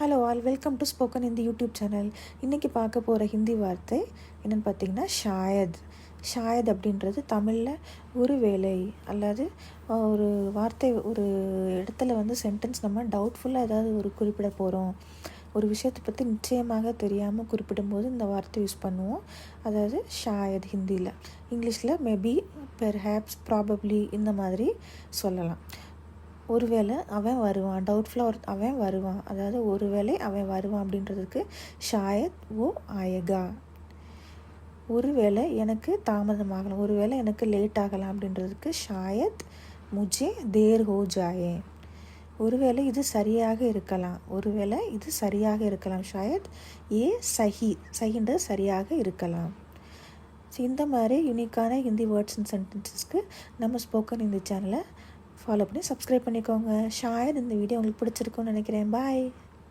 Hello all, welcome to spoken Hindi YouTube channel. இன்றைக்கி பார்க்க போகிற ஹிந்தி வார்த்தை என்னென்னு பார்த்தீங்கன்னா ஷாயத். ஷாயத் அப்படின்றது தமிழில் ஒரு வேளை அல்லது ஒரு வார்த்தை, ஒரு இடத்துல சென்டென்ஸ் நம்ம டவுட்ஃபுல்லாக ஏதாவது ஒரு குறிப்பிட போகிறோம், ஒரு விஷயத்தை பற்றி நிச்சயமாக தெரியாமல் குறிப்பிடும்போது இந்த வார்த்தை யூஸ் பண்ணுவோம். அதாவது ஷாயத் ஹிந்தியில். இங்கிலீஷில் மேபி, பெர்ஹாப்ஸ், ப்ராபப்ளி இந்த மாதிரி சொல்லலாம். ஒருவேளை அவன் வருவான், டவுட்ஃபுல்லாக அவன் வருவான், அதாவது ஒருவேளை அவன் வருவான் அப்படின்றதுக்கு ஷாயத் ஓ ஆயேகா. ஒருவேளை எனக்கு தாமதமாகலாம், ஒருவேளை எனக்கு லேட் ஆகலாம் அப்படின்றதுக்கு ஷாயத் முஜே தேர் ஹோ ஜாயே. ஒருவேளை இது சரியாக இருக்கலாம், ஒருவேளை இது சரியாக இருக்கலாம், ஷாயத் ஏ சஹின்றது சரியாக இருக்கலாம். ஸோ இந்த மாதிரி யூனிக்கான ஹிந்தி வேர்ட்ஸ் அண்ட் சென்டென்சஸ்க்கு நம்ம ஸ்போக்கன் ஹிந்தி சேனலை ஃபாலோ பண்ணி சப்ஸ்கிரைப் பண்ணிக்கோங்க. ஷாயத் இந்த வீடியோ உங்களுக்கு பிடிச்சிருக்குன்னு நினைக்கிறேன். பாய்.